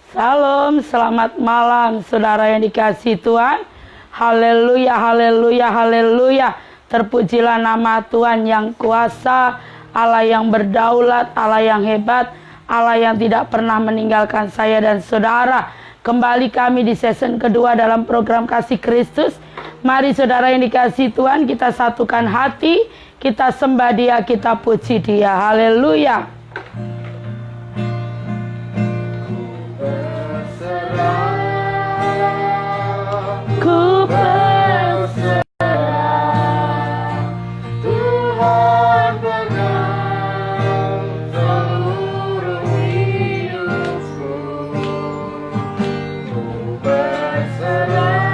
Salam, selamat malam saudara yang dikasihi Tuhan. Haleluya, haleluya, haleluya. Terpujilah nama Tuhan yang kuasa, Allah yang berdaulat, Allah yang hebat, Allah yang tidak pernah meninggalkan saya dan saudara. Kembali kami di season kedua dalam program Kasih Kristus. Mari saudara yang dikasihi Tuhan, kita satukan hati, kita sembah Dia, kita puji Dia. Haleluya. Ku berserah, Tuhan pegang seluruh hidupku. Ku berserah,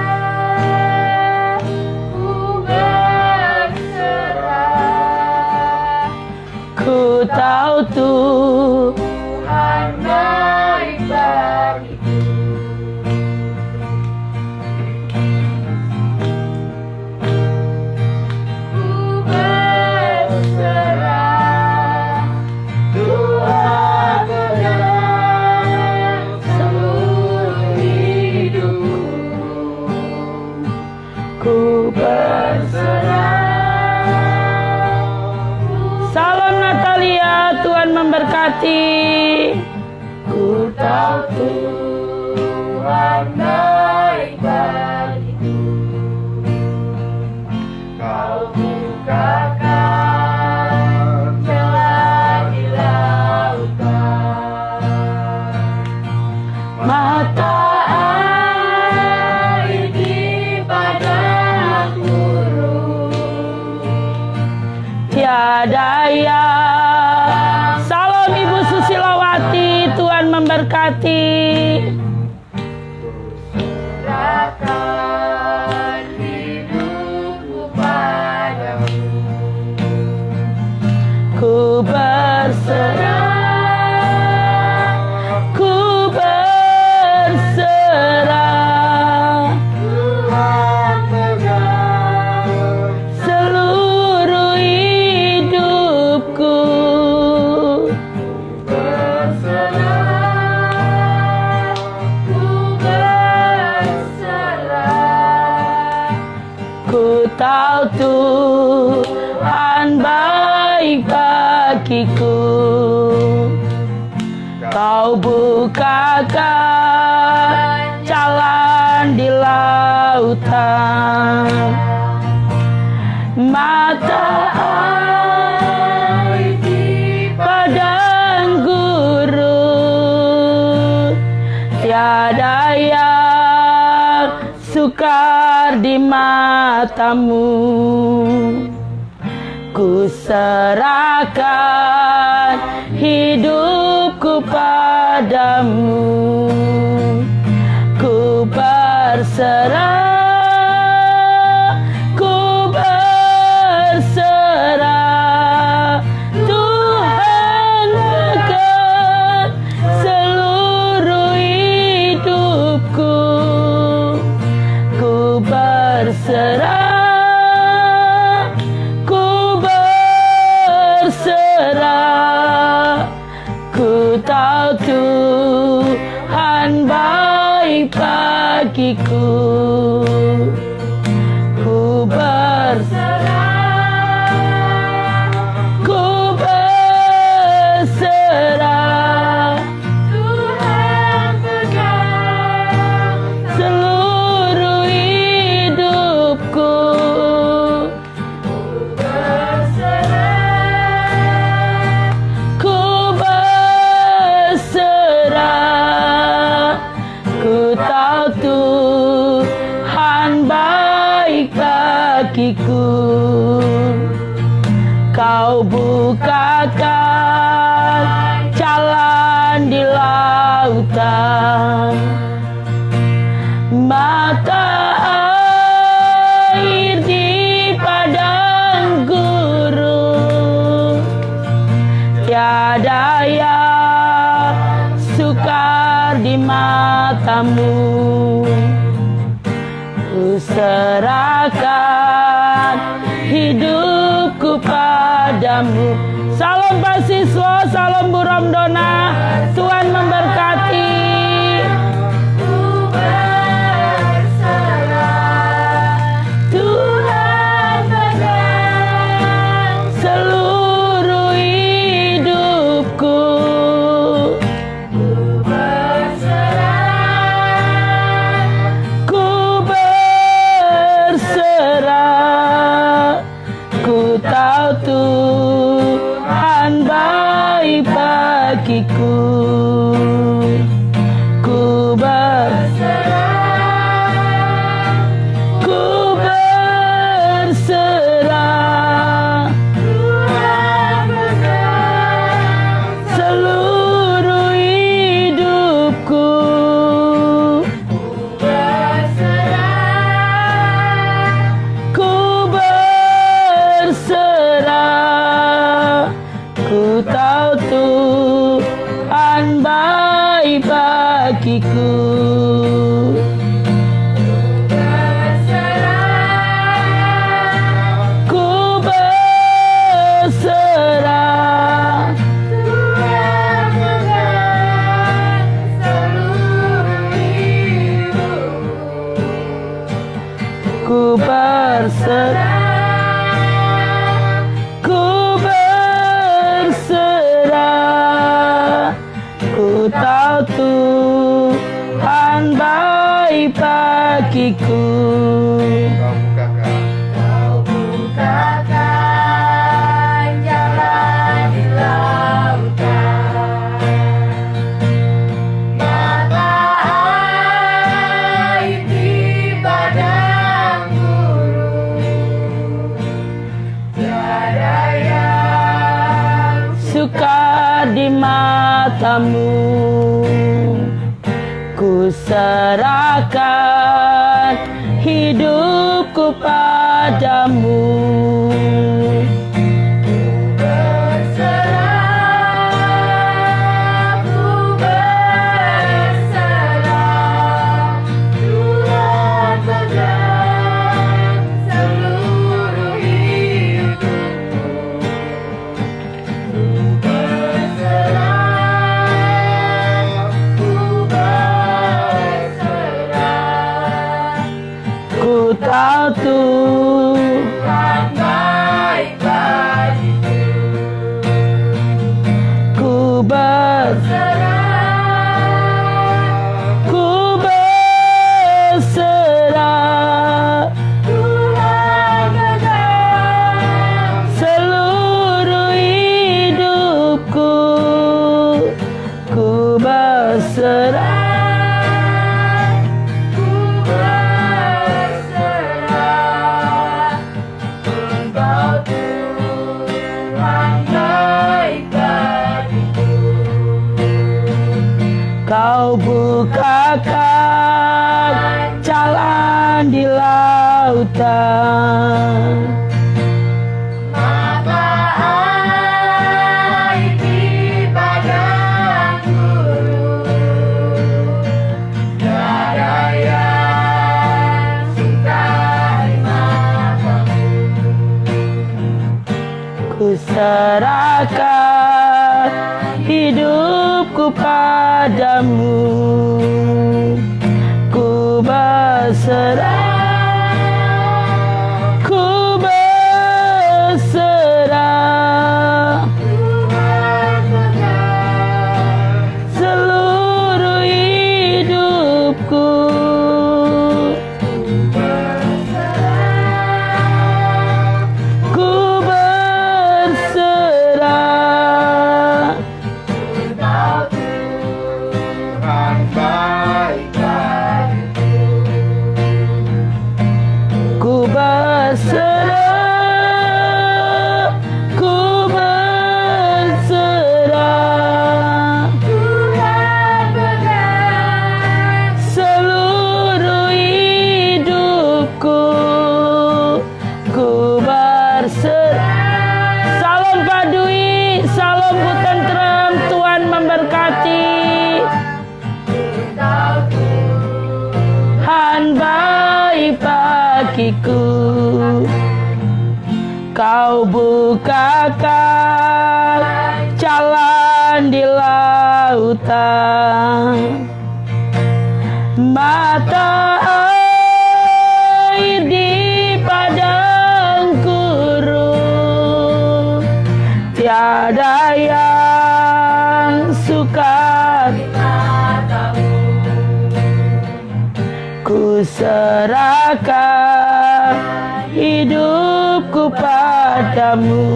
ku tahu Tuhan baik bagiku. Ku berserah. Salam Natalia, Tuhan memberkati. Ku tahu Tuhan baik bagiku. Kau bukakan celah di lautan, mata tiada yang. Salam Ibu Susilawati, Tuhan memberkati. Serahkan hidupku padamu. Ku berserah, ku berserah. Tuhan pegang seluruh hidupku. Berserah, ku berserah. Ku tahu Tuhan baik bagiku. Kau bukakan jalan di lautan, mata air di padang gurun. Tiada yang sukar di matamu. Ku serahkan hidupku padamu. Ku berserah, ku berserah. Tuhan pegang seluruh hidupku. Ku berserah, ku berserah. Ku tahu Tuhan baik bagiku. Ku berserah, ku berserah. Tuhan pegang seluruh hidupku. Ku berserah, ku berserah. Ku tahu Tuhan baik bagiku. Kau bukakan jalan di lautan, mata air di padang gurun. Tiada yang sukar di matamu. Ku serahkan hidupku padamu. Salam Pak Siswo, salam Bu Romdona, Tuhan memberkati. bagiku. Ku berserah, ku berserah, seluruh hidupku. Ku berserah, ku tahu Tuhan baik bagiku. Ku berserah, ku berserah, ku berserah, ku tahu Tuhan baik bagiku. Kau bukakan jalan di lautan, mata air di padang gurun. Tiada yang Suka di matamu, ku serahkan hidupku padamu. berserah, ku berserah, Tuhan pegang seluruh hidupku. Berserah, ku berserah, Ku tahu Tuhan baik bagiku. ku Berserah, berserah, Tuhan pegang seluruh hidupku. Ku berserah, ku berserah, Engkau Tuhan baik bagiku. kau bukakan jalan di lautan. Mata air di padang gurun. Tiada yang sukar di matamu. Ku serahkan hidupku padamu. Ku berserah, ku berserah, Tuhan pegang seluruh hidupku. berserah, Ku berserah, Engkau Tuhan baik bagiku. ku berserah, ku berserah, Tuhan pegang seluruh hidupku. Ku berserah. Salam Pak Dwi, salam Bu Tentrem, Tuhan memberkati. Engkau Tuhan baik bagiku. Kau bukakan jalan di lautan. Mata air di padang gurun. Tiada yang sukar ku serahkan hidupku padamu.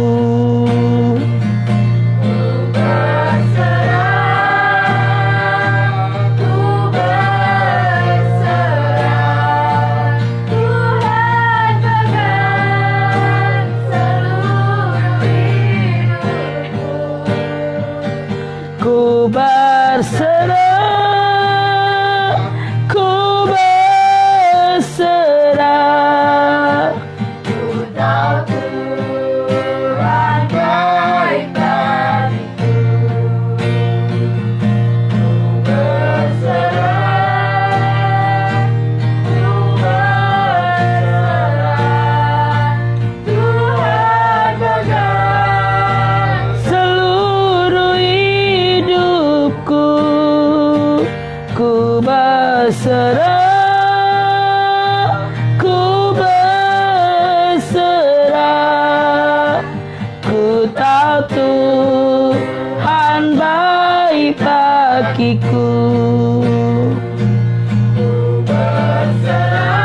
ku berserah, ku berserah. Ku tahu Tuhan baik bagiku. Ku berserah, ku berserah. Tuhan pegang Seluruh hidupku ku berserah, ku berserah. Ku tahu Tuhan baik bagiku. berserah.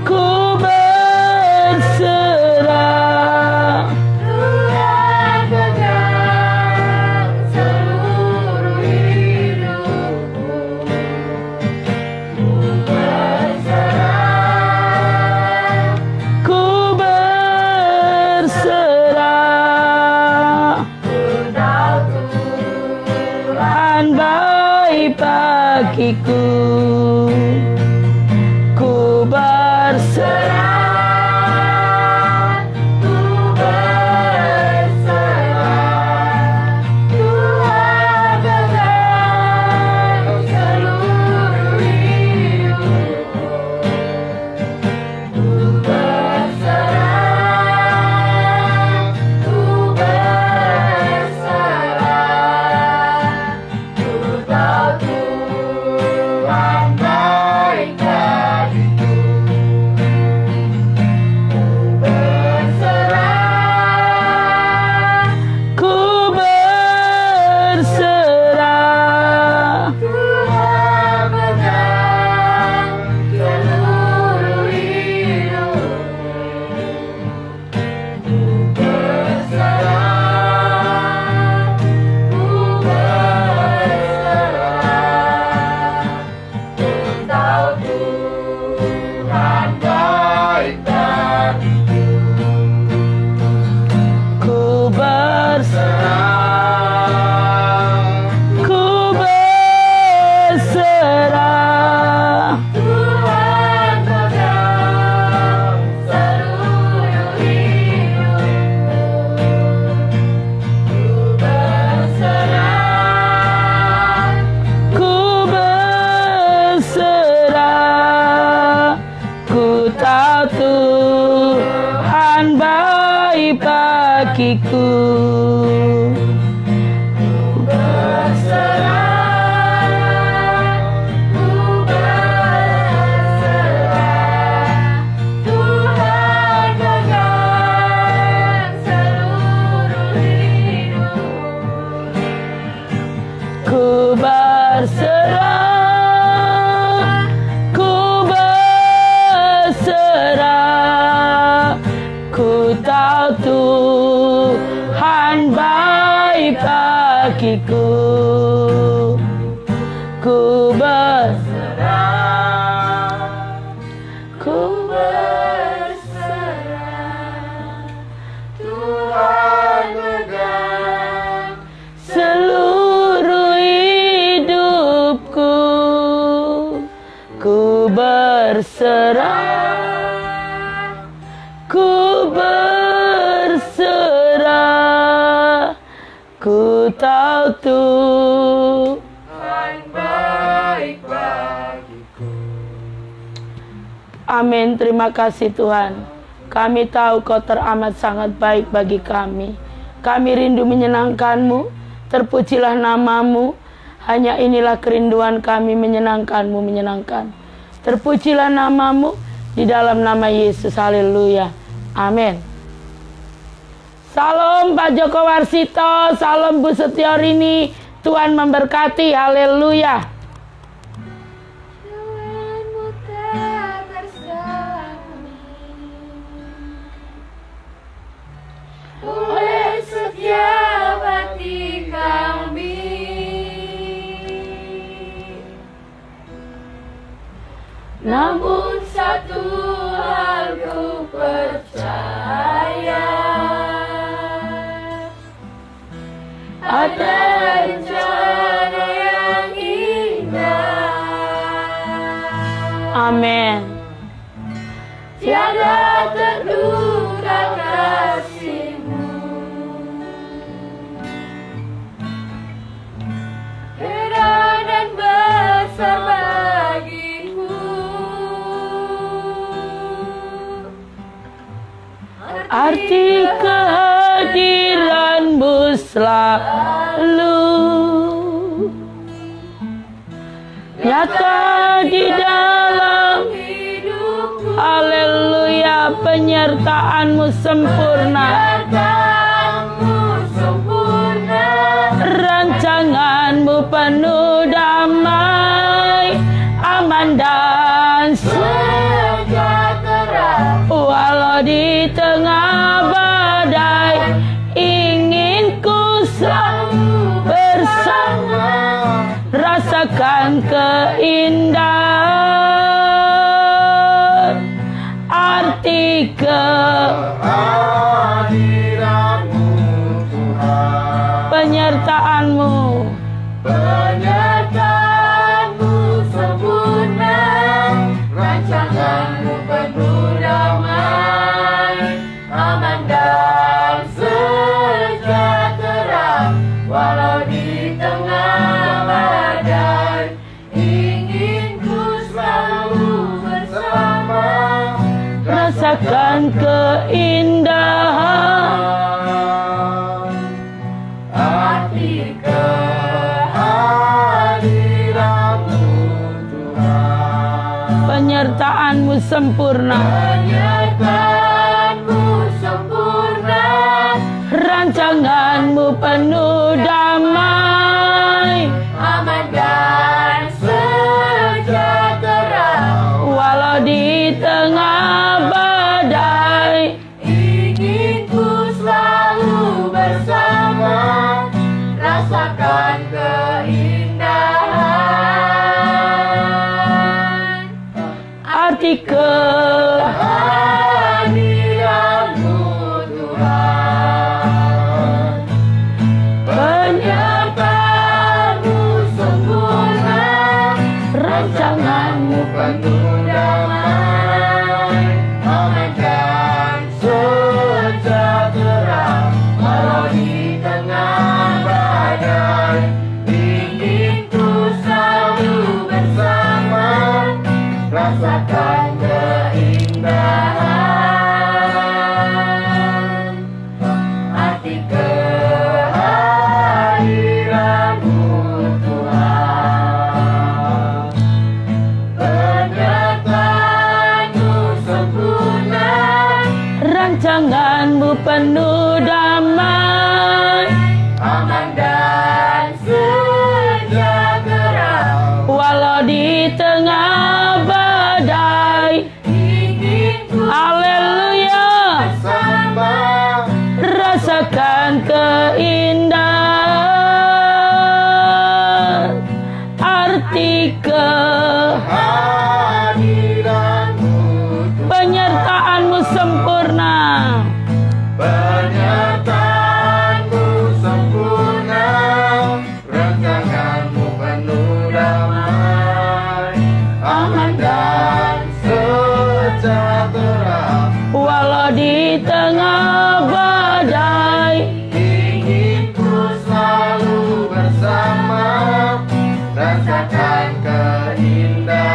Ku berserah, Tuhan pegang seluruh hidupku. Ku berserah, ku berserah. ku tahu Tuhan Tuhan baik bagiku. Ku berserah, berserah. Tuhan pegang seluruh hidupku. Ku berserah, ku berserah. Ku tahu Tuhan baik bagiku. Ku berserah, ku berserah. Tuhan pegang seluruh hidupku. Ku berserah, ku berserah. Ku tahu Tuhan baik bagiku. Ku berserah, ku berserah. Tuhan pegang seluruh hidupku. Ku berserah, Ku berserah, ku tahu Tuhan baik bagiku. berserah, ku berserah. Tuhan pegang seluruh hidupku. Ku berserah, ku berserah. Ku tahu Tuhan baik bagiku. Ku berserah, ku berserah. Tuhan pegang seluruh hidupku. Ku berserah, ku berserah. Ku tahu Tuhan baik bagiku. Amin. Terima kasih Tuhan. Kami tahu Kau teramat sangat baik bagi kami. Kami rindu menyenangkan-Mu. Terpujilah nama-Mu. Hanya inilah kerinduan kami, menyenangkan-Mu, menyenangkan. Terpujilah nama-Mu di dalam nama Yesus. Haleluya. Amin. Salam Pak Joko Warsito, salam Bu Setiorini. Tuhan memberkati. Haleluya. Tuhanmu tak tersakiti oleh setiap hati kami. Namun satu hal ku percaya, ada rencana yang indah. Amin. Tiada terduga kasih-Mu, heran dan besar bagiku. Arti kehadiran-Mu selalu nyata di dalam hidupku, haleluya, penyertaan-Mu sempurna, penyertaan-Mu sempurna, rancangan-Mu penuh damai, aman dan sejahtera. walau di tengah badai, ingin ku selalu bersama, rasakan keindahan arti Kehadiran-Mu Tuhan, penyertaan-Mu, Penyertaan-Mu sempurna, rancangan-Mu penuh damai, aman dan sejahtera. Walau di tengah badai, ingin ku selalu bersama, rasakan keindahan arti kehadiran-Mu Tuhan, penyertaan-Mu sempurna, penyertaan-Mu sempurna, rancangan-Mu penuh damai, aman dan sejahtera. walau di tengah badai, Ingin ku selalu bersama, rasakan keindahan arti kehadiran-Mu Tuhan. Penyertaan-Mu sempurna, rancangan-Mu penuh damai, aman dan sejahtera. Walau di tengah badai, ingin ku selalu bersama, rasakan keindahan arti kehadiran-Mu Tuhan. Penyertaan-Mu sempurna, rancangan-Mu penuh damai, aman dan sejahtera. walau di tengah badai, Ingin ku haleluya, bersama, rasakan keindahan arti kehadiran-Mu Tuhan, penyertaan-Mu sempurna, penyertaan-Mu sempurna, rancangan-Mu penuh damai, aman dan sejahtera. walau di tengah badai, Ingin ku selalu bersama, rasakan keindahan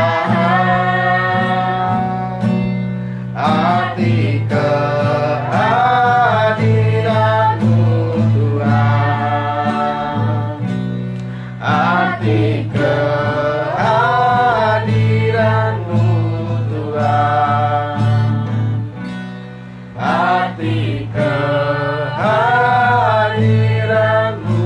arti kehadiran-Mu Tuhan, arti kehadiran-Mu Tuhan, arti kehadiran-Mu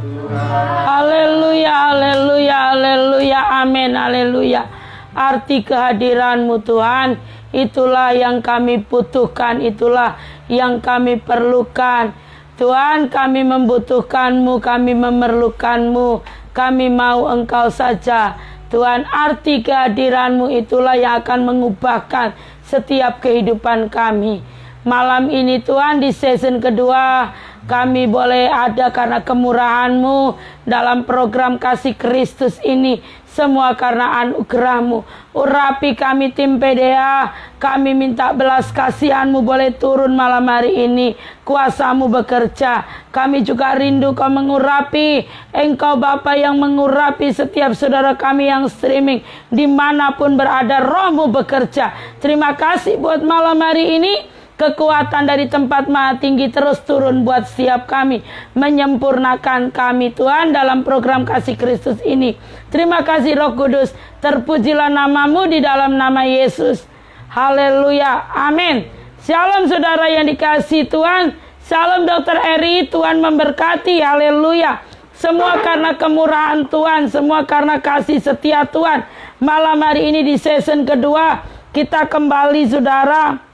Tuhan. haleluya, haleluya, haleluya, amin, haleluya. Arti kehadiran-Mu Tuhan, itulah yang kami butuhkan, itulah yang kami perlukan. Tuhan, kami membutuhkan-Mu, kami memerlukan-Mu, kami mau Engkau saja. Tuhan, arti kehadiran-Mu itulah yang akan mengubahkan setiap kehidupan kami. Malam ini Tuhan, di season kedua Kami boleh ada karena kemurahan-Mu dalam program Kasih Kristus ini. Semua karena anugerah-Mu. Urapi kami tim PDA. Kami minta belas kasihan-Mu boleh turun malam hari ini. Kuasa-Mu bekerja. Kami juga rindu Kau mengurapi. Engkau Bapa yang mengurapi setiap saudara kami yang streaming. Dimanapun berada, Roh-Mu bekerja. Terima kasih buat malam hari ini. Kekuatan dari tempat Maha Tinggi terus turun buat setiap kami. Menyempurnakan kami Tuhan dalam program Kasih Kristus ini. Terima kasih Roh Kudus. Terpujilah nama-Mu di dalam nama Yesus. Haleluya. Amin. Shalom saudara yang dikasihi Tuhan. Shalom Dr. Eri. Tuhan memberkati. Haleluya. Semua karena kemurahan Tuhan. Semua karena kasih setia Tuhan. Malam hari ini di season kedua. Kita kembali saudara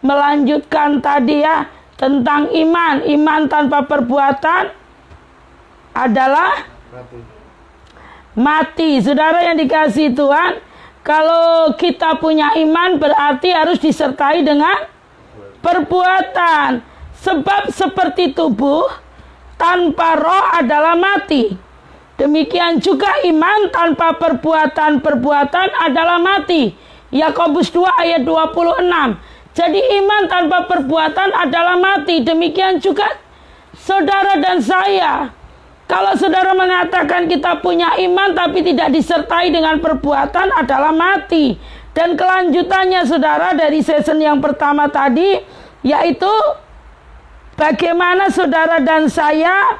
melanjutkan tadi ya tentang iman. Iman tanpa perbuatan adalah mati. Saudara yang dikasihi Tuhan, kalau kita punya iman berarti harus disertai dengan perbuatan. Sebab seperti tubuh tanpa roh adalah mati. Demikian juga iman tanpa perbuatan adalah mati. Yakobus 2 ayat 26. Jadi iman tanpa perbuatan adalah mati. Demikian juga saudara dan saya. Kalau saudara mengatakan kita punya iman tapi tidak disertai dengan perbuatan adalah mati. Dan kelanjutannya saudara dari season yang pertama tadi, yaitu bagaimana saudara dan saya,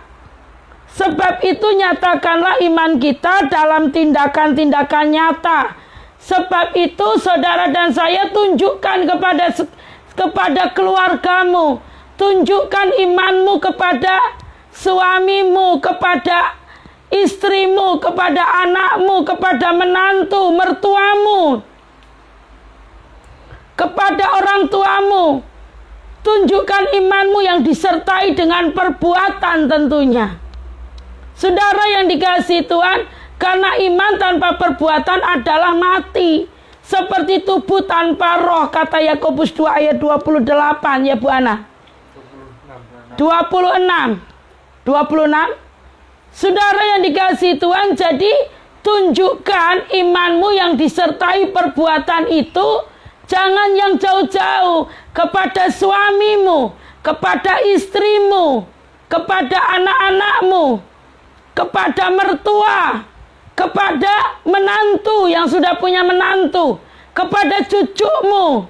sebab itu nyatakanlah iman kita dalam tindakan-tindakan nyata. Sebab itu saudara dan saya tunjukkan kepada keluargamu. Tunjukkan imanmu kepada suamimu, kepada istrimu, kepada anakmu, kepada menantu, mertuamu, kepada orang tuamu. Tunjukkan imanmu yang disertai dengan perbuatan tentunya. Saudara yang dikasihi Tuhan, karena iman tanpa perbuatan adalah mati. Seperti tubuh tanpa roh, kata Yakobus 2 ayat 28 ya Bu Ana. 26. Saudara yang dikasihi Tuhan, jadi tunjukkan imanmu yang disertai perbuatan itu. Jangan yang jauh-jauh, kepada suamimu, kepada istrimu, kepada anak-anakmu, kepada mertua, kepada menantu yang sudah punya menantu, kepada cucumu.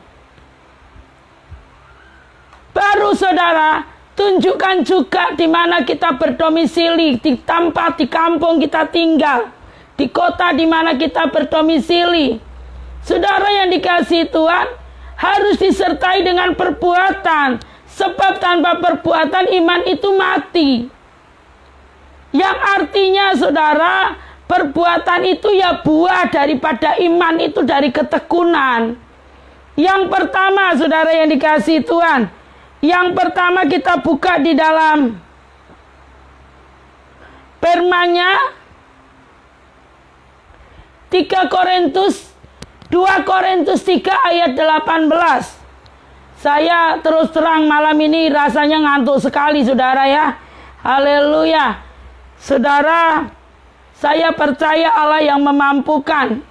Baru saudara, tunjukkan juga di mana kita berdomisili, di tempat, di kampung kita tinggal, di kota di mana kita berdomisili. Saudara yang dikasihi Tuhan, harus disertai dengan perbuatan. Sebab tanpa perbuatan iman itu mati. Yang artinya saudara, perbuatan itu ya buah daripada iman itu dari ketekunan. Yang pertama saudara yang dikasihi Tuhan, yang pertama kita buka di dalam firman-Nya 2 Korintus 3 ayat 18. Saya terus terang malam ini rasanya ngantuk sekali saudara ya. Haleluya. Saudara, saya percaya Allah yang memampukan.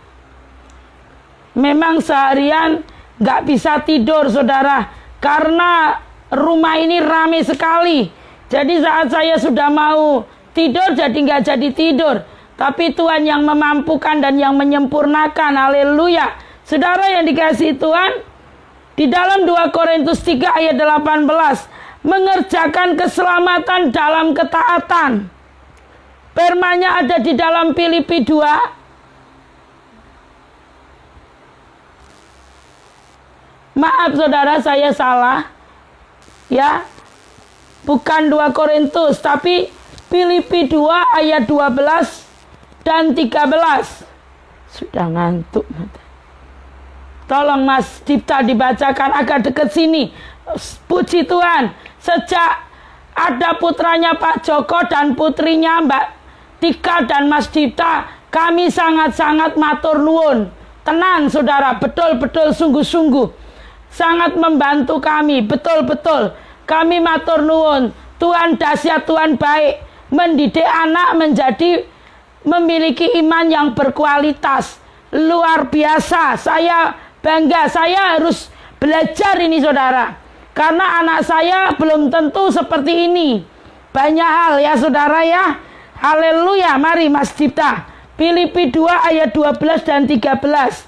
Memang seharian gak bisa tidur saudara, karena rumah ini ramai sekali. Jadi saat saya sudah mau tidur jadi gak jadi tidur. Tapi Tuhan yang memampukan dan yang menyempurnakan. Haleluya. Saudara yang dikasihi Tuhan, di dalam 2 Korintus 3 ayat 18, mengerjakan keselamatan dalam ketaatan. Firman-Nya ada di dalam Filipi 2. Maaf saudara, saya salah. Ya. Bukan 2 Korintus, tapi Filipi 2 ayat 12 dan 13. Sudah ngantuk. Tolong Mas Dipta dibacakan agak dekat sini. Puji Tuhan. Sejak ada putranya Pak Joko dan putrinya Mbak Tika dan Mas Dipta, kami sangat-sangat matur nuwun. Tenang saudara, betul-betul sungguh-sungguh sangat membantu kami, betul-betul. Kami matur nuwun. Tuhan dahsyat, Tuhan baik. Mendidik anak menjadi memiliki iman yang berkualitas. Luar biasa. Saya bangga, saya harus belajar ini saudara. Karena anak saya belum tentu seperti ini. Banyak hal ya saudara ya. Haleluya. Mari Mas Dipta. Filipi 2 ayat 12 dan 13.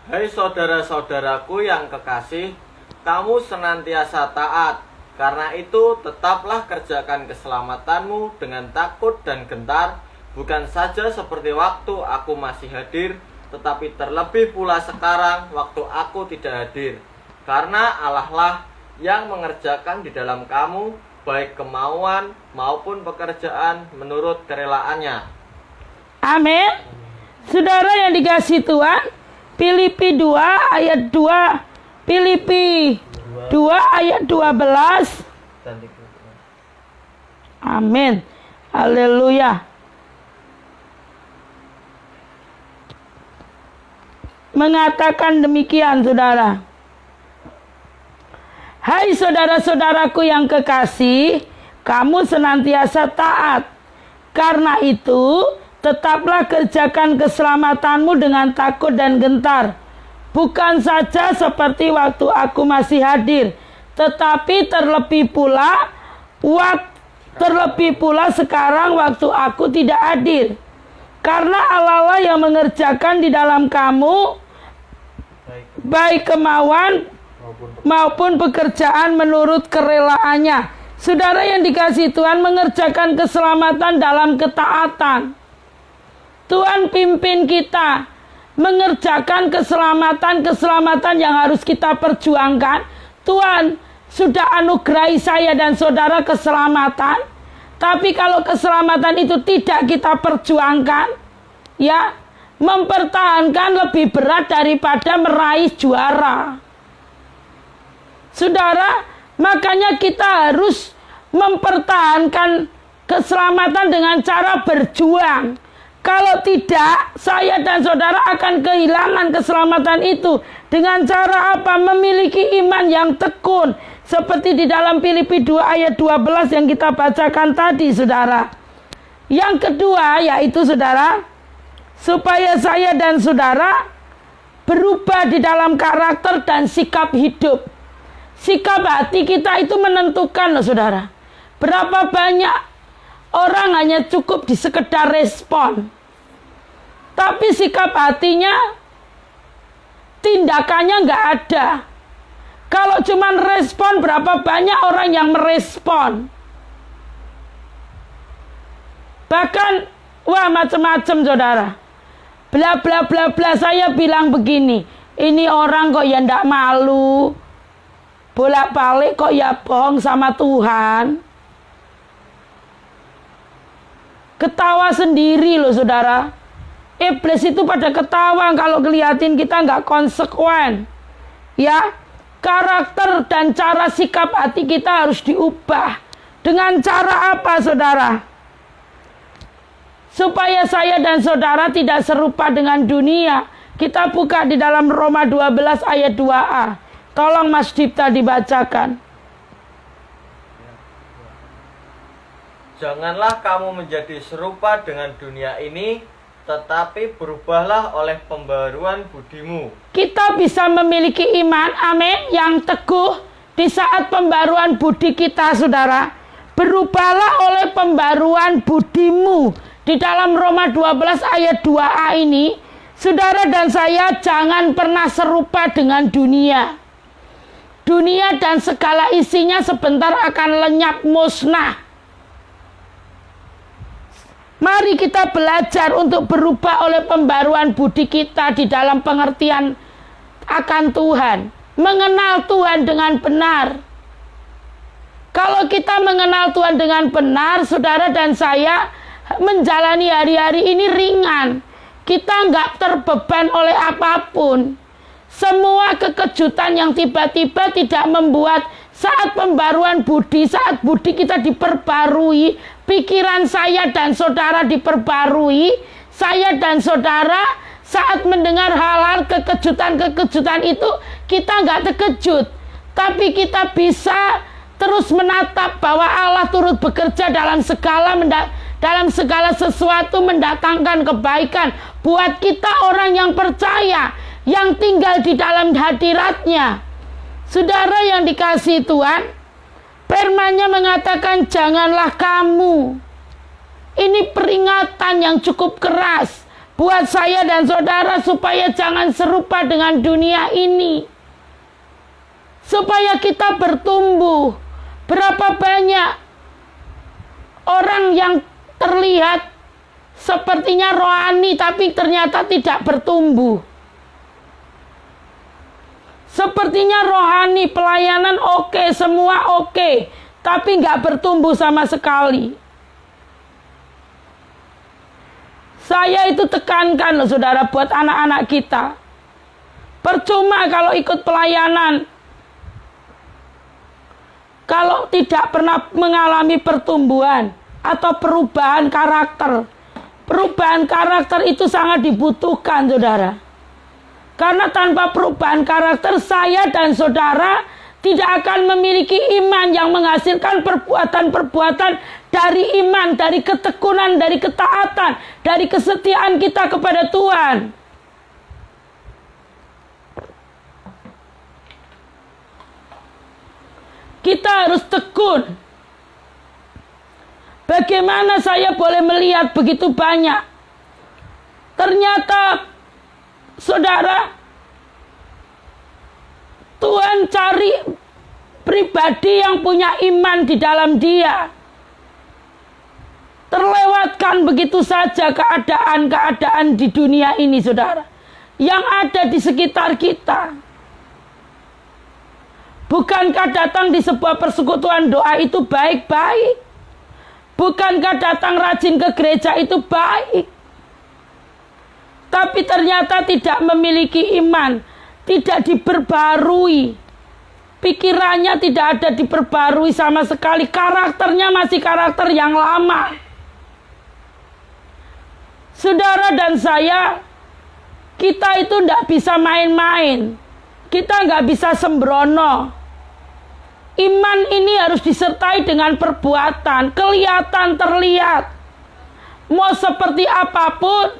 Hai saudara-saudaraku yang kekasih, kamu senantiasa taat. Karena itu tetaplah kerjakan keselamatanmu dengan takut dan gentar, bukan saja seperti waktu aku masih hadir, tetapi terlebih pula sekarang waktu aku tidak hadir. Karena Allah lah yang mengerjakan di dalam kamu, baik kemauan maupun pekerjaan menurut kerelaannya. Amin. Saudara yang dikasih Tuhan, Filipi 2 ayat 2, Filipi 2 ayat 12. Amin. Haleluya. Mengatakan demikian saudara. Hai saudara-saudaraku yang kekasih, kamu senantiasa taat. Karena itu, tetaplah kerjakan keselamatanmu dengan takut dan gentar. Bukan saja seperti waktu aku masih hadir, tetapi terlebih pula sekarang waktu aku tidak hadir. Karena Allah yang mengerjakan di dalam kamu baik kemauan maupun pekerjaan menurut kerelaannya. Saudara yang dikasihi Tuhan, mengerjakan keselamatan dalam ketaatan. Tuhan pimpin kita mengerjakan keselamatan yang harus kita perjuangkan. Tuhan sudah anugerahi saya dan saudara keselamatan. Tapi kalau keselamatan itu tidak kita perjuangkan, ya, mempertahankan lebih berat daripada meraih juara. Saudara, makanya kita harus mempertahankan keselamatan dengan cara berjuang. Kalau tidak, saya dan saudara akan kehilangan keselamatan itu. Dengan cara apa? Memiliki iman yang tekun. Seperti di dalam Filipi 2 ayat 12 yang kita bacakan tadi, saudara. Yang kedua, yaitu saudara, supaya saya dan saudara berubah di dalam karakter dan sikap hidup. Sikap hati kita itu menentukan loh saudara. Berapa banyak orang hanya cukup di sekedar respon. Tapi sikap hatinya, tindakannya nggak ada. Kalau cuma respon, berapa banyak orang yang merespon. Bahkan, wah macam-macam saudara. Bla bla bla bla, saya bilang begini. Ini orang kok ya ndak malu. Bolak-balik kok ya bohong sama Tuhan. Ketawa sendiri loh saudara. Iblis itu pada ketawa kalau ngeliatin kita nggak konsekuen. Ya, karakter dan cara sikap hati kita harus diubah. Dengan cara apa saudara? Supaya saya dan saudara tidak serupa dengan dunia. Kita buka di dalam Roma 12 ayat 2a. Tolong Mas Dipta dibacakan. Janganlah kamu menjadi serupa dengan dunia ini, tetapi berubahlah oleh pembaruan budimu. Kita bisa memiliki iman, amin, yang teguh di saat pembaruan budi kita, saudara. Berubahlah oleh pembaruan budimu. Di dalam Roma 12 ayat 2a ini, saudara dan saya jangan pernah serupa dengan dunia. Dunia dan segala isinya sebentar akan lenyap musnah. Mari kita belajar untuk berubah oleh pembaruan budi kita di dalam pengertian akan Tuhan. Mengenal Tuhan dengan benar. Kalau kita mengenal Tuhan dengan benar, saudara dan saya menjalani hari-hari ini ringan. Kita nggak terbeban oleh apapun. Semua kekejutan yang tiba-tiba tidak membuat saat pembaruan budi, saat budi kita diperbarui, pikiran saya dan saudara diperbarui, saya dan saudara saat mendengar hal-hal kekejutan-kekejutan itu, kita nggak terkejut. Tapi kita bisa terus menatap bahwa Allah turut bekerja dalam segala sesuatu, mendatangkan kebaikan buat kita orang yang percaya, yang tinggal di dalam hadirat-Nya. Saudara yang dikasihi Tuhan, firman-Nya mengatakan janganlah kamu. Ini peringatan yang cukup keras buat saya dan saudara supaya jangan serupa dengan dunia ini. Supaya kita bertumbuh. Berapa banyak orang yang terlihat sepertinya rohani tapi ternyata tidak bertumbuh. Sepertinya rohani, pelayanan oke, semua oke, tapi nggak bertumbuh sama sekali. Saya itu tekankan loh saudara buat anak-anak kita. Percuma kalau ikut pelayanan, kalau tidak pernah mengalami pertumbuhan atau perubahan karakter. Perubahan karakter itu sangat dibutuhkan saudara. Karena tanpa perubahan karakter, saya dan saudara tidak akan memiliki iman yang menghasilkan perbuatan-perbuatan dari iman, dari ketekunan, dari ketaatan, dari kesetiaan kita kepada Tuhan. Kita harus tekun. Bagaimana saya boleh melihat begitu banyak? Ternyata, saudara, Tuhan cari pribadi yang punya iman di dalam dia. Terlewatkan begitu saja keadaan-keadaan di dunia ini, saudara, yang ada di sekitar kita. Bukankah datang di sebuah persekutuan doa itu baik-baik? Bukankah datang rajin ke gereja itu baik? Tapi ternyata tidak memiliki iman, tidak diperbarui. Pikirannya tidak ada diperbarui sama sekali. Karakternya masih karakter yang lama. Saudara dan saya, kita itu tidak bisa main-main. Kita nggak bisa sembrono. Iman ini harus disertai dengan perbuatan, kelihatan, terlihat. Mau seperti apapun,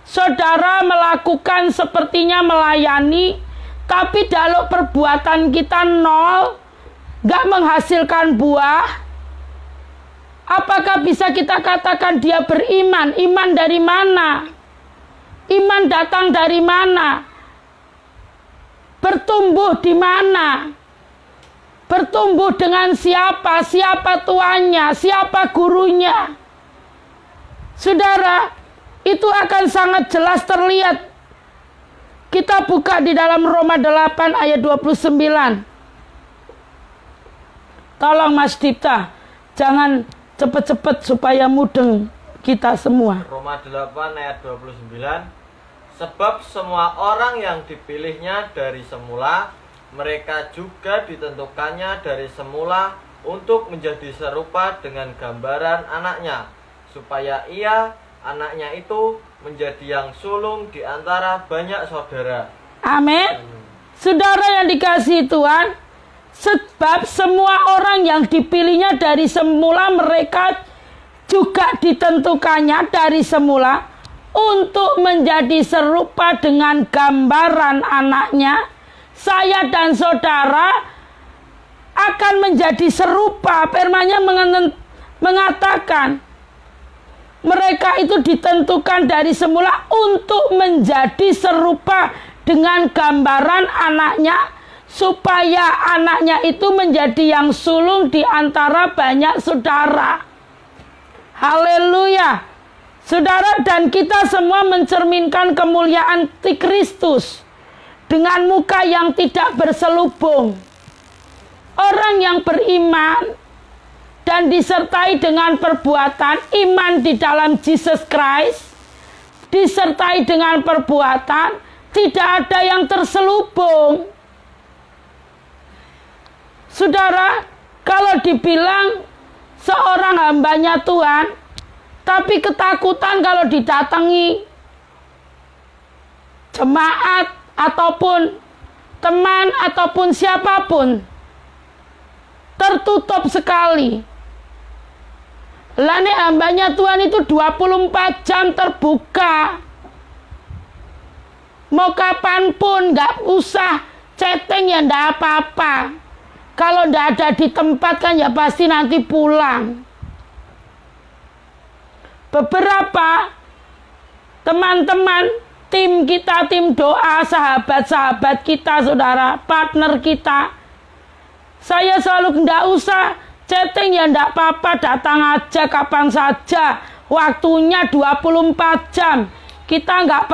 saudara melakukan sepertinya melayani, tapi kalau perbuatan kita nol, nggak menghasilkan buah, apakah bisa kita katakan dia beriman? Iman dari mana? Iman datang dari mana? Bertumbuh di mana? Bertumbuh dengan siapa? Siapa tuannya? Siapa gurunya? Saudara, itu akan sangat jelas terlihat. Kita buka di dalam Roma 8 ayat 29. Tolong Mas Dipta, jangan cepet-cepet supaya mudeng kita semua. Roma 8 ayat 29. Sebab semua orang yang dipilihnya dari semula, mereka juga ditentukannya dari semula untuk menjadi serupa dengan gambaran anaknya, supaya ia, anaknya itu, menjadi yang sulung di antara banyak saudara. Amin. Saudara yang dikasihi Tuhan, sebab semua orang yang dipilihnya dari semula, mereka juga ditentukannya dari semula untuk menjadi serupa dengan gambaran anaknya. Saya dan saudara akan menjadi serupa. Firman-Nya mengatakan mereka itu ditentukan dari semula untuk menjadi serupa dengan gambaran anaknya, supaya anaknya itu menjadi yang sulung di antara banyak saudara. Haleluya. Saudara, dan kita semua mencerminkan kemuliaan Kristus dengan muka yang tidak berselubung. Orang yang beriman dan disertai dengan perbuatan, iman di dalam Jesus Christ, disertai dengan perbuatan, tidak ada yang terselubung. Saudara, kalau dibilang seorang hambanya Tuhan, tapi ketakutan kalau didatangi jemaat, ataupun teman, ataupun siapapun, tertutup sekali. Lah nek hambanya Tuhan itu 24 jam terbuka. Mau kapanpun, nggak usah chatting ya ndak apa-apa. Kalau ndak ada di tempat kan ya pasti nanti pulang. Beberapa teman-teman tim kita, tim doa, sahabat-sahabat kita, saudara, partner kita, saya selalu ndak usah chatting ya ndak apa-apa, datang aja kapan saja, waktunya 24 jam. Kita nggak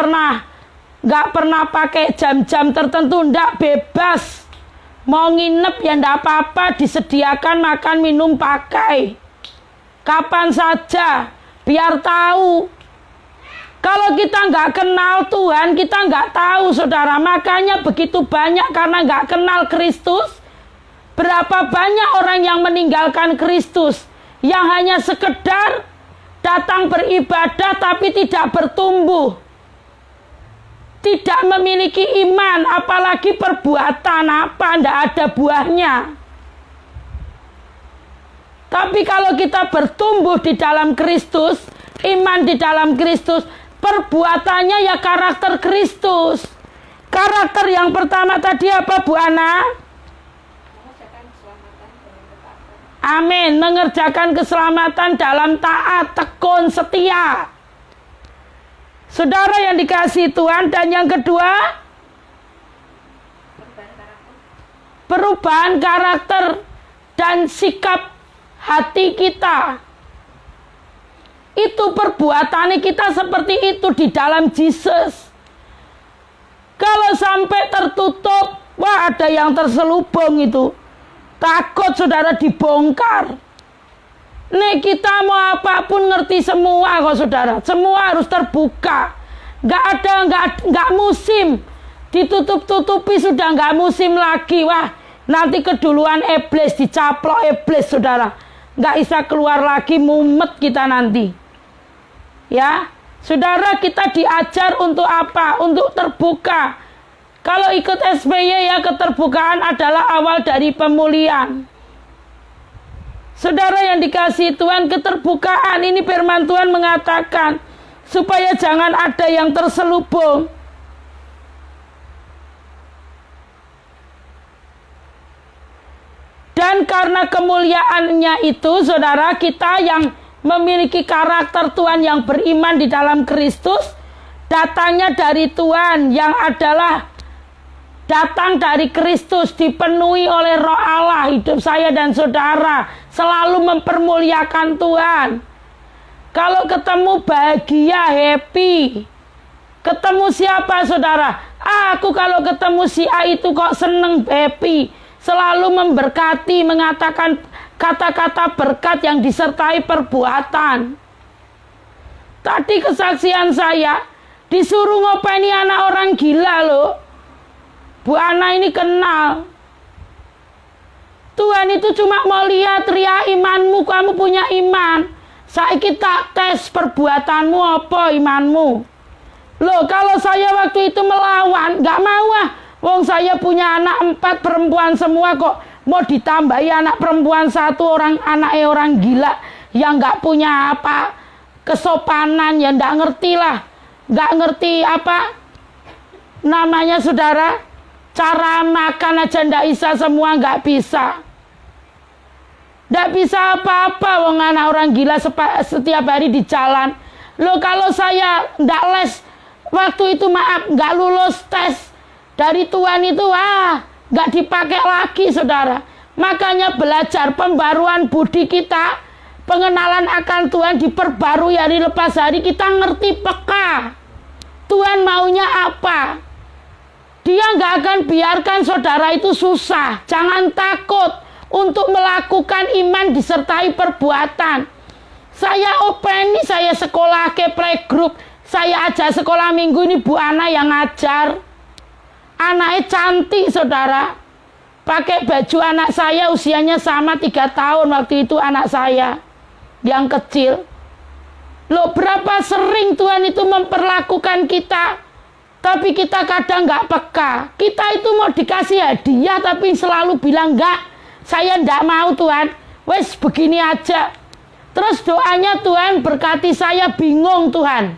pernah pakai jam-jam tertentu, ndak, bebas. Mau nginep ya ndak apa-apa, disediakan makan minum pakai kapan saja, biar tahu. Kalau kita nggak kenal Tuhan, kita nggak tahu, saudara. Makanya begitu banyak karena nggak kenal Kristus. Berapa banyak orang yang meninggalkan Kristus, yang hanya sekedar datang beribadah tapi tidak bertumbuh, tidak memiliki iman, apalagi perbuatan apa, ndak ada buahnya. Tapi kalau kita bertumbuh di dalam Kristus, iman di dalam Kristus, perbuatannya ya karakter Kristus. Karakter yang pertama tadi apa, Bu Ana? Amin, mengerjakan keselamatan dalam taat, tekun, setia. Saudara yang dikasihi Tuhan, dan yang kedua, perubahan karakter dan sikap hati kita. Itu perbuatannya kita seperti itu di dalam Yesus. Kalau sampai tertutup, wah ada yang terselubung itu. Takut saudara dibongkar. Nek kita mau apapun ngerti semua kok saudara. Semua harus terbuka. Nggak musim. Ditutup-tutupi sudah nggak musim lagi. Wah, nanti keduluan iblis, dicaplok iblis saudara. Nggak bisa keluar lagi, mumet kita nanti. Ya, saudara, kita diajar untuk apa? Untuk terbuka. Kalau ikut SPY ya, keterbukaan adalah awal dari pemulihan. Saudara yang dikasihi Tuhan, keterbukaan ini firman Tuhan mengatakan supaya jangan ada yang terselubung. Dan karena kemuliaannya itu, saudara, kita yang memiliki karakter Tuhan yang beriman di dalam Kristus, datangnya dari Tuhan yang adalah datang dari Kristus, dipenuhi oleh Roh Allah. Hidup saya dan saudara selalu mempermuliakan Tuhan. Kalau ketemu bahagia, happy. Ketemu siapa saudara? Aku kalau ketemu si A itu kok seneng, happy. Selalu memberkati, mengatakan kata-kata berkat yang disertai perbuatan. Tadi kesaksian saya, disuruh ngopeni anak orang gila loh. Bu Ana ini kenal. Tuhan itu cuma mau lihat ria imanmu, kamu punya iman. Saiki tak tes perbuatanmu apa imanmu. Loh, kalau saya waktu itu melawan, gak mau ah. Wong saya punya anak 4 perempuan semua kok. Mau ditambahi anak perempuan 1 orang, anaknya orang gila. Yang gak punya apa, kesopanan, ya gak ngerti lah. Gak ngerti apa namanya saudara. Cara makan aja ndak bisa semua, nggak bisa. Ndak bisa apa-apa wong anak orang gila setiap hari di jalan. Loh, kalau saya ndak les waktu itu, maaf, nggak lulus tes dari Tuhan itu, nggak dipakai lagi saudara. Makanya belajar pembaruan budi kita, pengenalan akan Tuhan diperbarui hari lepas hari, kita ngerti peka. Tuhan maunya apa? Dia nggak akan biarkan saudara itu susah. Jangan takut untuk melakukan iman disertai perbuatan. Saya openi, saya sekolah ke playgroup, saya ajar sekolah minggu ini Bu Ana yang ngajar. Anaknya cantik saudara. Pakai baju anak saya usianya sama 3 tahun waktu itu anak saya yang kecil. Loh, berapa sering Tuhan itu memperlakukan kita. Tapi kita kadang nggak peka. Kita itu mau dikasih hadiah tapi selalu bilang enggak. Saya ndak mau Tuhan. Wes begini aja. Terus doanya Tuhan berkati saya, bingung Tuhan.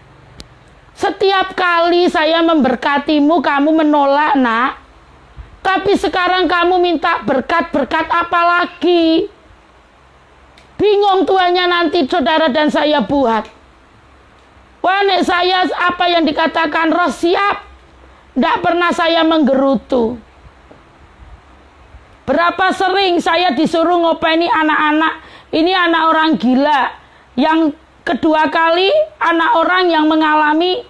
Setiap kali saya memberkatimu, kamu menolak nak. Tapi sekarang kamu minta berkat-berkat apa lagi? Bingung Tuhannya nanti saudara dan saya buat. Wah, nek saya apa yang dikatakan roh siap. Ndak pernah saya menggerutu. Berapa sering saya disuruh ngopeni anak-anak. Ini anak orang gila. Yang kedua kali anak orang yang mengalami.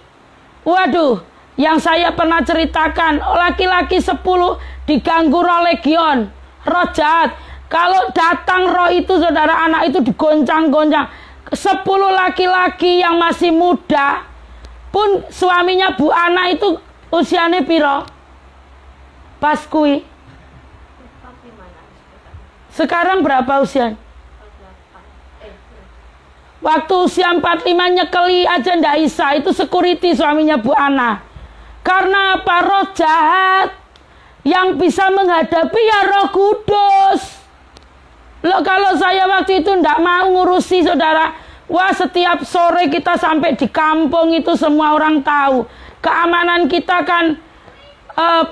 Waduh, yang saya pernah ceritakan. Laki-laki 10 diganggu roh legion. Roh jahat. Kalau datang roh itu saudara, anak itu digoncang-goncang. 10 laki-laki yang masih muda. Pun suaminya Bu Ana itu usianya piro? Pas kui. Sekarang berapa usia? Waktu usia 45 nyekeli aja ndak bisa. Itu security suaminya Bu Ana. Karena apa? Roh jahat. Yang bisa menghadapi ya Roh Kudus. Loh, kalau saya waktu itu ndak mau ngurusi saudara. Wah, setiap sore kita sampai di kampung itu semua orang tahu. Keamanan kita kan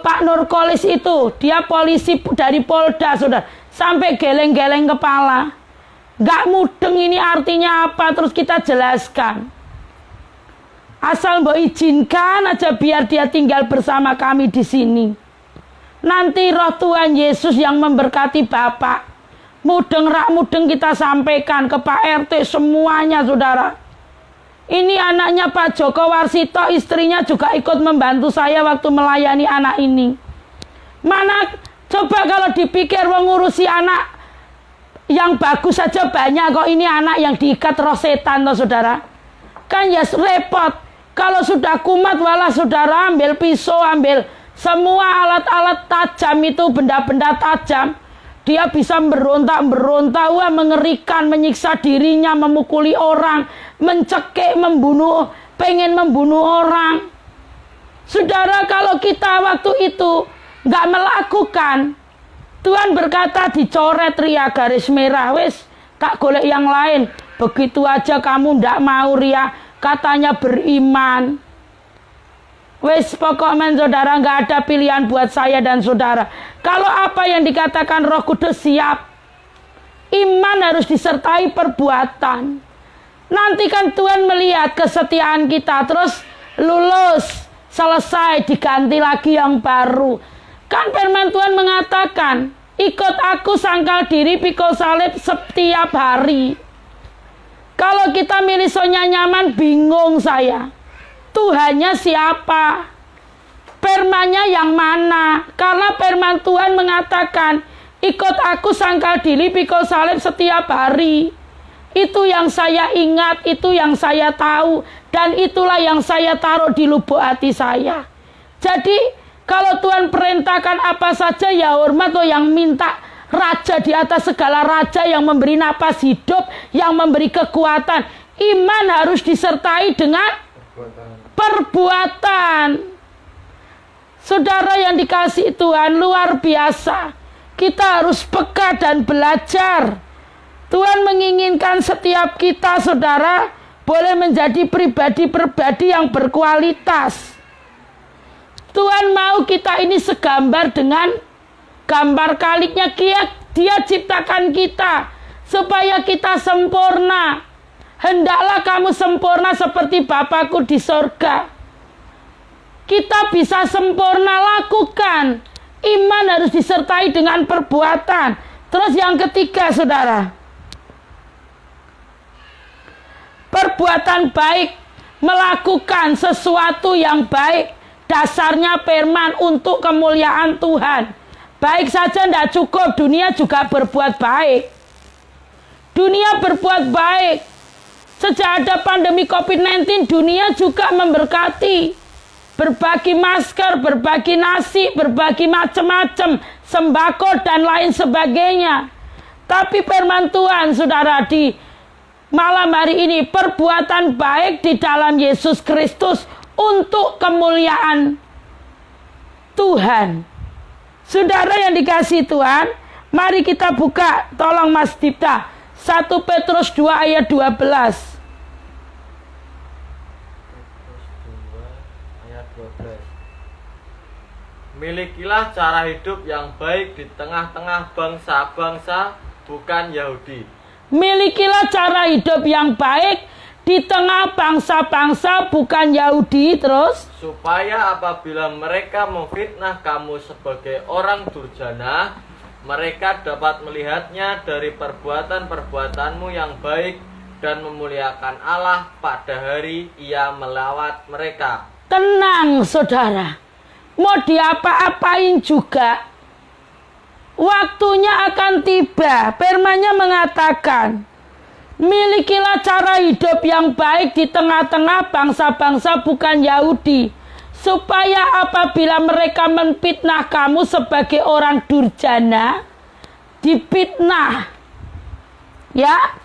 Pak Nurkolis itu. Dia polisi dari Polda saudara. Sampai geleng-geleng kepala. Nggak mudeng ini artinya apa. Terus kita jelaskan. Asal mbok izinkan aja biar dia tinggal bersama kami di sini. Nanti roh Tuhan Yesus yang memberkati Bapak. Mudeng rak mudeng kita sampaikan ke Pak RT semuanya saudara. Ini anaknya Pak Joko Warsito, istrinya juga ikut membantu saya waktu melayani anak ini. Mana coba kalau dipikir mengurusi anak yang bagus saja banyak kok, ini anak yang diikat roh setan toh saudara. Kan ya repot. Kalau sudah kumat walah saudara ambil pisau, ambil semua alat-alat tajam itu, benda-benda tajam. Dia bisa berontak-berontak, wah mengerikan, menyiksa dirinya, memukuli orang, mencekik, membunuh, pengen membunuh orang. Saudara, kalau kita waktu itu nggak melakukan, Tuhan berkata dicoret Ria garis merah, wes tak golek yang lain. Begitu aja kamu ndak mau Ria, katanya beriman. Wes pokoknya saudara nggak ada pilihan buat saya dan saudara. Kalau apa yang dikatakan Roh Kudus siap. Iman harus disertai perbuatan. Nanti kan Tuhan melihat kesetiaan kita. Terus lulus, selesai, diganti lagi yang baru. Kan firman Tuhan mengatakan, ikut aku sangkal diri pikul salib setiap hari. Kalau kita milih sonya nyaman, bingung saya. Tuhannya siapa? Firmannya yang mana? Karena firman Tuhan mengatakan, ikut aku sangkal diri pikul salib setiap hari. Itu yang saya ingat, itu yang saya tahu, dan itulah yang saya taruh di lubuk hati saya. Jadi kalau Tuhan perintahkan apa saja ya hormat, loh yang minta raja di atas segala raja, yang memberi napas hidup, yang memberi kekuatan. Iman harus disertai dengan perbuatan. Saudara yang dikasihi Tuhan, luar biasa. Kita harus peka dan belajar. Tuhan menginginkan setiap kita saudara boleh menjadi pribadi-pribadi yang berkualitas. Tuhan mau kita ini segambar dengan gambar kaliknya. Dia ciptakan kita supaya kita sempurna. Hendaklah kamu sempurna seperti Bapakku di sorga. Kita bisa sempurna, lakukan. Iman harus disertai dengan perbuatan. Terus yang ketiga saudara, perbuatan baik, melakukan sesuatu yang baik. Dasarnya firman untuk kemuliaan Tuhan. Baik saja tidak cukup, dunia juga berbuat baik. Dunia berbuat baik. Sejak ada pandemi COVID-19, dunia juga memberkati. Berbagi masker, berbagi nasi, berbagi macam-macam, sembako dan lain sebagainya. Tapi firman Tuhan, saudara, di malam hari ini, perbuatan baik di dalam Yesus Kristus untuk kemuliaan Tuhan. Saudara yang dikasihi Tuhan, Mari kita buka, tolong Mas Dipta. 1 Petrus 2 ayat 12. Petrus 2 ayat 12. Milikilah cara hidup yang baik di tengah-tengah bangsa-bangsa bukan Yahudi. Milikilah cara hidup yang baik di tengah bangsa-bangsa bukan Yahudi. Terus, Supaya apabila mereka memfitnah kamu sebagai orang durjana, mereka dapat melihatnya dari perbuatan-perbuatanmu yang baik dan memuliakan Allah pada hari Ia melawat mereka. tenang saudara. Mau diapa-apain juga, waktunya akan tiba. Firman-Nya mengatakan, milikilah cara hidup yang baik di tengah-tengah bangsa-bangsa bukan Yahudi, supaya apabila mereka menfitnah kamu sebagai orang durjana, difitnah, ya,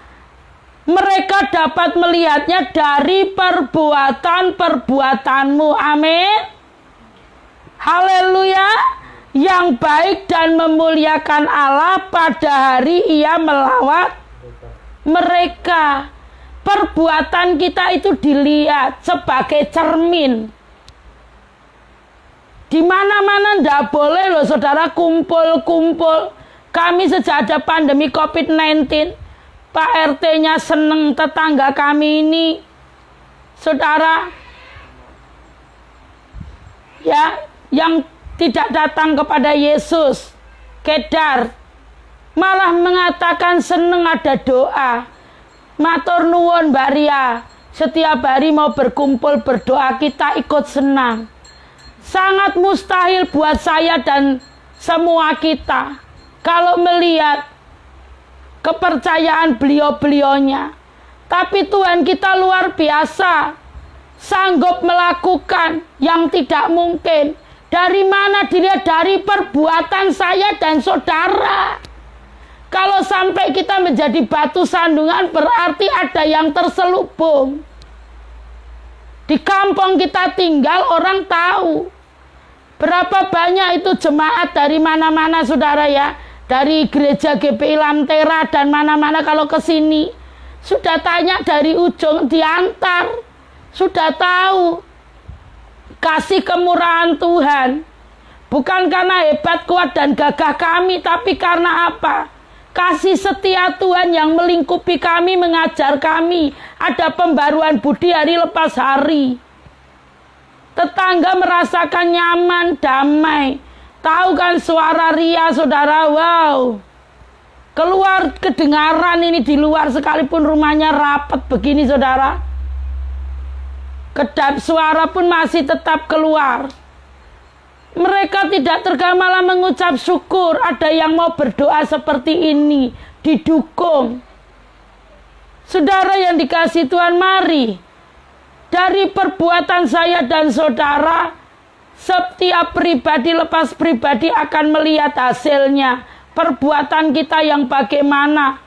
mereka dapat melihatnya dari perbuatan-perbuatanmu. Amin. Haleluya. Yang baik dan memuliakan Allah pada hari Ia melawat mereka. Perbuatan kita itu dilihat sebagai cermin. Di mana-mana ndak boleh loh saudara kumpul-kumpul. Kami sejak ada pandemi COVID-19, Pak RT-nya seneng tetangga kami ini, saudara, ya, yang tidak datang kepada Yesus, kedar, malah mengatakan seneng ada doa. Matur nuwun Mbak Ria, setiap hari mau berkumpul berdoa, kita ikut senang. Sangat mustahil buat saya dan semua kita kalau melihat kepercayaan beliau-beliaunya. Tapi Tuhan kita luar biasa, sanggup melakukan yang tidak mungkin. Dari mana dilihat? Dari perbuatan saya dan saudara. Kalau sampai kita menjadi batu sandungan, berarti ada yang terselubung. Di kampung kita tinggal, orang tahu. Berapa banyak itu jemaat dari mana-mana saudara ya. Dari gereja GPI Lantera dan mana-mana kalau ke sini. Sudah tanya dari ujung diantar. Sudah tahu. Kasih kemurahan Tuhan. Bukan karena hebat, kuat, dan gagah kami. Tapi karena apa? Kasih setia Tuhan yang melingkupi kami, mengajar kami. Ada pembaruan budi hari lepas hari. Tetangga merasakan nyaman, damai. Tahu kan suara Ria saudara? Wow. Keluar kedengaran ini di luar sekalipun rumahnya rapat begini saudara. Kedap suara pun masih tetap keluar. Mereka tidak tergama, malah mengucap syukur. Ada yang mau berdoa seperti ini, didukung. Saudara yang dikasihi Tuhan, mari dari perbuatan saya dan saudara, setiap pribadi lepas pribadi akan melihat hasilnya. Perbuatan kita yang bagaimana.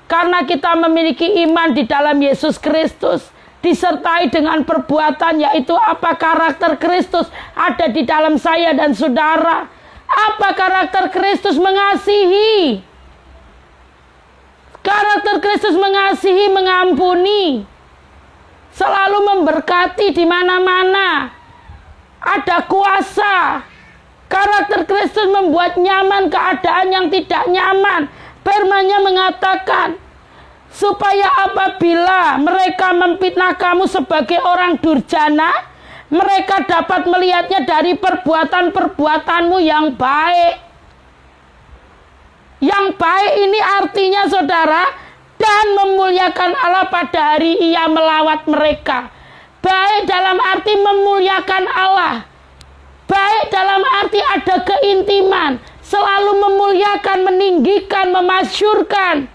Karena kita memiliki iman di dalam Yesus Kristus, disertai dengan perbuatan, yaitu apa karakter Kristus ada di dalam saya dan saudara. Apa karakter Kristus? Mengasihi. Karakter Kristus mengasihi, mengampuni, selalu memberkati di mana-mana. Ada kuasa. Karakter Kristus membuat nyaman keadaan yang tidak nyaman. Firman-Nya mengatakan, supaya apabila mereka memfitnah kamu sebagai orang durjana, mereka dapat melihatnya dari perbuatan-perbuatanmu yang baik. Yang baik ini artinya saudara, dan memuliakan Allah pada hari Ia melawat mereka. Baik dalam arti memuliakan Allah. Baik dalam arti ada keintiman, selalu memuliakan, meninggikan, memasyurkan,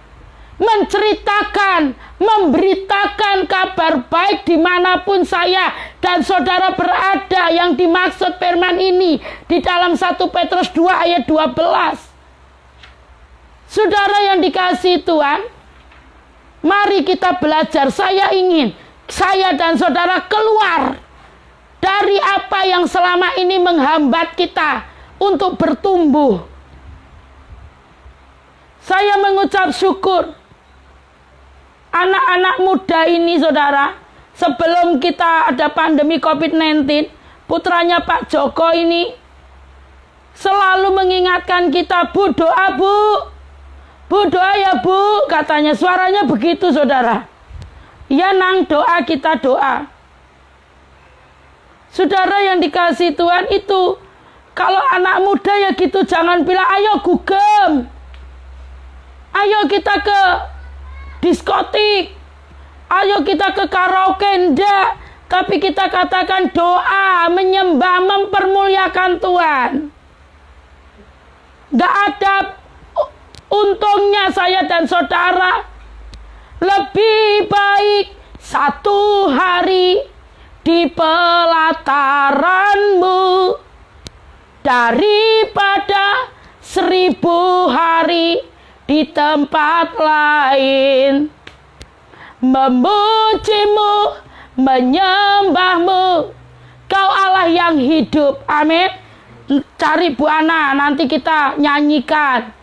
menceritakan, memberitakan kabar baik dimanapun saya dan saudara berada. Yang dimaksud firman ini di dalam 1 Petrus 2 ayat 12. Saudara yang dikasihi Tuhan, mari kita belajar. Saya ingin saya dan saudara keluar dari apa yang selama ini menghambat kita untuk bertumbuh. Saya mengucap syukur. Anak-anak muda ini saudara, sebelum kita ada pandemi COVID-19, putranya Pak Joko ini selalu mengingatkan kita, Bu doa Bu. Bu doa ya Bu, katanya suaranya begitu saudara. Ya nang doa kita doa. Saudara yang dikasih Tuhan itu, kalau anak muda ya gitu, jangan bilang ayo gugem. Ayo kita ke diskotik, ayo kita ke karaoke, enggak. Tapi kita katakan doa, menyembah, mempermuliakan Tuhan. Gak ada untungnya saya dan saudara. Lebih baik satu hari di pelataranmu daripada 1000 hari di tempat lain. Memujimu, menyembahmu, Kau Allah yang hidup. Amin. Cari Bu Ana, nanti kita nyanyikan.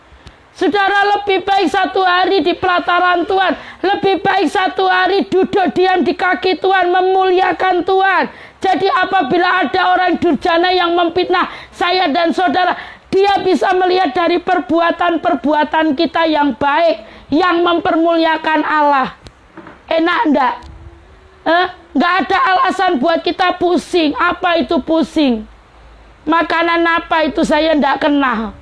Saudara, lebih baik satu hari di pelataran Tuhan, lebih baik satu hari duduk diam di kaki Tuhan, memuliakan Tuhan. Jadi apabila ada orang durjana yang memfitnah saya dan saudara, dia bisa melihat dari perbuatan-perbuatan kita yang baik, yang mempermuliakan Allah. Enak enggak? Enggak ada alasan buat kita pusing. Apa itu pusing? Makanan apa itu saya enggak kenal.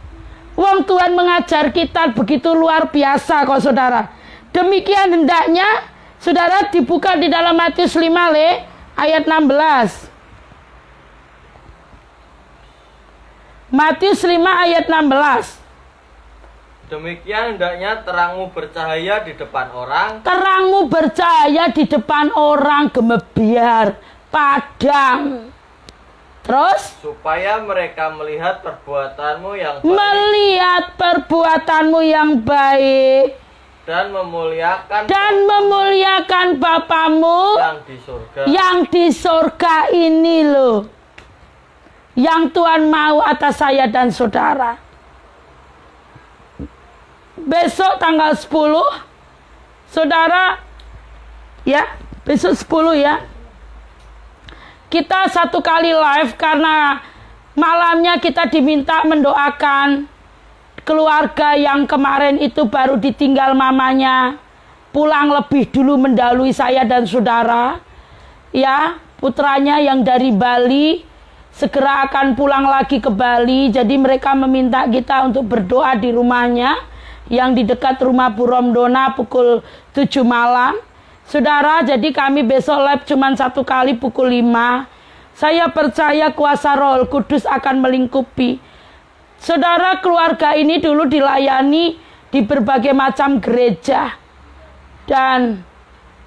Wong Tuhan mengajar kita begitu luar biasa kok saudara. Demikian hendaknya saudara dibuka di dalam Matius 5 ayat 16. Matius 5 ayat 16. Demikian hendaknya terangmu bercahaya di depan orang. Terangmu bercahaya di depan orang, gemebiar, padam. Terus? Supaya mereka melihat perbuatanmu yang baik. Melihat perbuatanmu yang baik. Dan memuliakan Bapamu yang di surga. Yang di surga ini loh. Yang Tuhan mau atas saya dan saudara. Besok tanggal 10, saudara, ya, besok 10 ya. Kita satu kali live karena malamnya kita diminta mendoakan keluarga yang kemarin itu baru ditinggal mamanya. Pulang lebih dulu mendahului saya dan saudara. Ya, putranya yang dari Bali segera akan pulang lagi ke Bali. Jadi mereka meminta kita untuk berdoa di rumahnya yang di dekat rumah Bu Romdona pukul 7 malam. Saudara, jadi kami besok live cuma satu kali pukul 5. Saya percaya kuasa Roh Kudus akan melingkupi. Saudara, keluarga ini dulu dilayani di berbagai macam gereja. Dan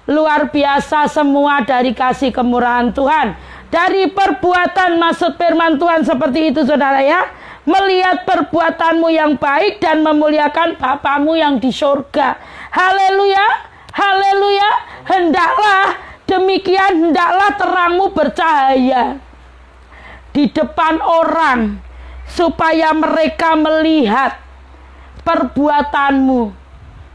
luar biasa semua dari kasih kemurahan Tuhan. Dari perbuatan, maksud firman Tuhan seperti itu saudara ya. Melihat perbuatanmu yang baik dan memuliakan Bapamu yang di surga. Haleluya, haleluya. Hendaklah demikian, hendaklah terangmu bercahaya di depan orang, supaya mereka melihat perbuatanmu.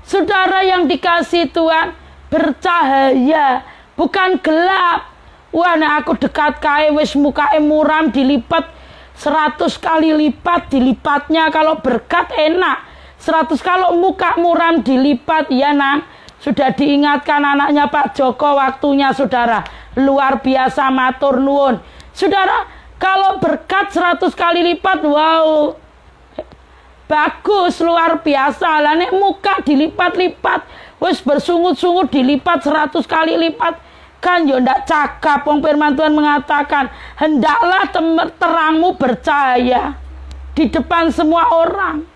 Saudara yang dikasih Tuhan, bercahaya, bukan gelap. Wah, nah aku dekat kae wis mukae muram dilipat 100 kali lipat, dilipatnya kalau berkat enak. 100 kalau muka muram dilipat, ya nang. Sudah diingatkan anaknya Pak Joko waktunya saudara. Luar biasa, matur nuwun. Saudara, kalau berkat 100 kali lipat, wow. Bagus, luar biasa. Lah nek muka dilipat-lipat, wis bersungut-sungut dilipat 100 kali lipat. Kan yo ndak cakap. Wong firman Tuhan mengatakan, hendaklah terangmu bercahaya di depan semua orang.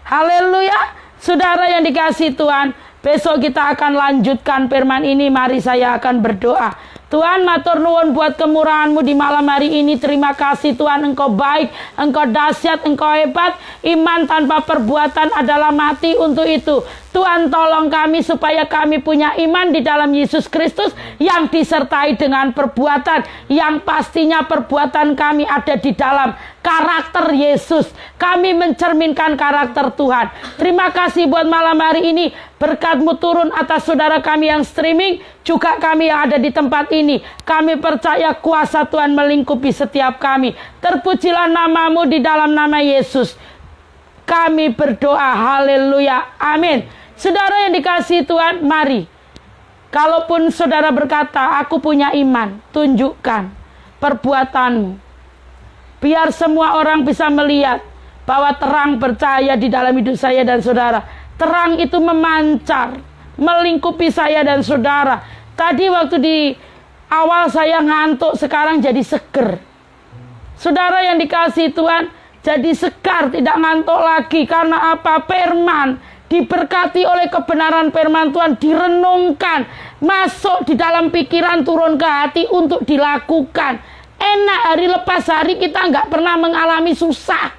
Haleluya. Saudara yang dikasih Tuhan, besok kita akan lanjutkan firman ini. Mari saya akan berdoa. Tuhan, matur nuwun buat kemurahan-Mu di malam hari ini. Terima kasih Tuhan, Engkau baik, Engkau dahsyat, Engkau hebat. Iman tanpa perbuatan adalah mati. Untuk itu Tuhan, tolong kami supaya kami punya iman di dalam Yesus Kristus yang disertai dengan perbuatan, yang pastinya perbuatan kami ada di dalam karakter Yesus. Kami mencerminkan karakter Tuhan. Terima kasih buat malam hari ini. Berkat-Mu turun atas saudara kami yang streaming, juga kami yang ada di tempat ini. Kami percaya kuasa Tuhan melingkupi setiap kami. Terpujilah nama-Mu di dalam nama Yesus. Kami berdoa, haleluya, amin. Saudara yang dikasihi Tuhan, mari. Kalaupun saudara berkata, aku punya iman, tunjukkan perbuatanmu. Biar semua orang bisa melihat bahwa terang bercahaya di dalam hidup saya dan saudara. Terang itu memancar, melingkupi saya dan saudara. Tadi waktu di awal saya ngantuk, sekarang jadi seger. Saudara yang dikasihi Tuhan, jadi segar, tidak ngantuk lagi. Karena apa? Firman diberkati oleh kebenaran firman Tuhan, direnungkan, masuk di dalam pikiran, turun ke hati untuk dilakukan. Enak, hari lepas hari kita nggak pernah mengalami susah.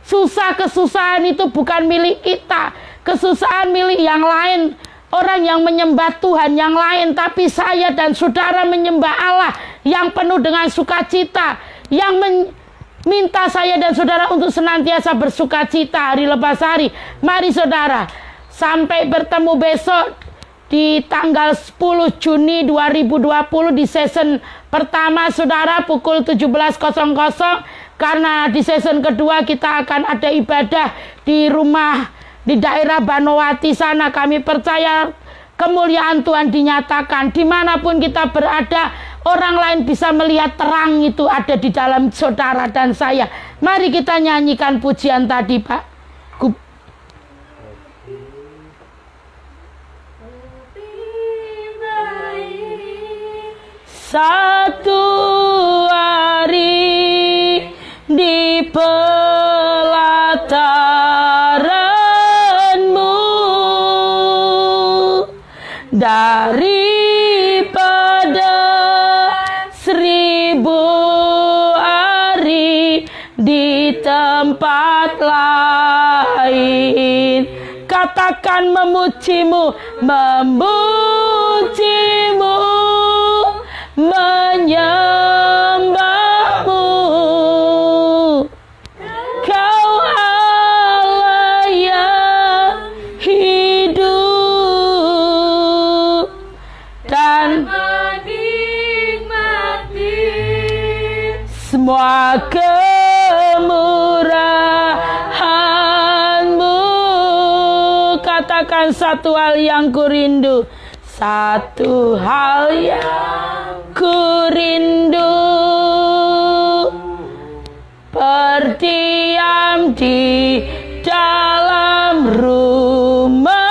Susah, kesusahan itu bukan milik kita. Kesusahan milik yang lain. Orang yang menyembah Tuhan yang lain. Tapi saya dan saudara menyembah Allah yang penuh dengan sukacita. Yang minta saya dan saudara untuk senantiasa bersukacita hari lepas hari. Mari saudara, sampai bertemu besok di tanggal 10 Juni 2020 di season pertama saudara pukul 17.00. Karena di season kedua kita akan ada ibadah di rumah di daerah Banowati sana. Kami percaya kemuliaan Tuhan dinyatakan. Dimanapun kita berada, orang lain bisa melihat terang itu ada di dalam saudara dan saya. Mari kita nyanyikan pujian tadi, Pak. Satu hari di pelataran-Mu, daripada 1000 hari di tempat lain. Katakan memuji-Mu, memuji-Mu, menyembah-Mu. Kau Allah yang hidup dan menikmati semua kemurahan-Mu. Katakan satu hal yang ku rindu, satu hal yang ku rindu, berdiam di dalam rumah-Mu.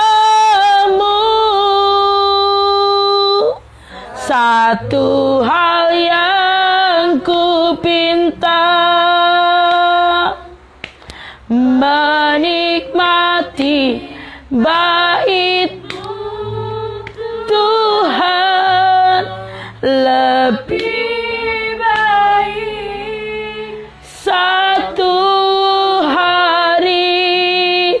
Satu hal yang ku pinta, menikmati bait Tuhan lebih baik. Satu hari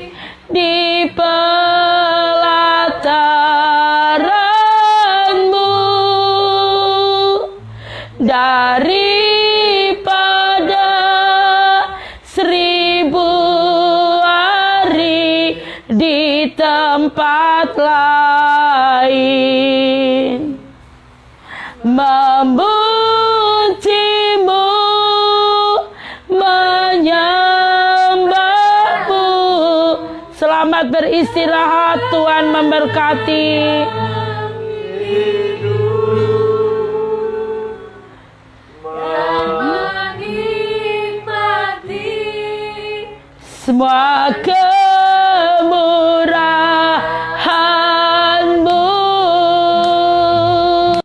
di pelataran-Mu, daripada 1000 hari di tempat lain. Memuji-Mu, menyembah-Mu. Selamat beristirahat, Tuhan memberkati. menikmati Semua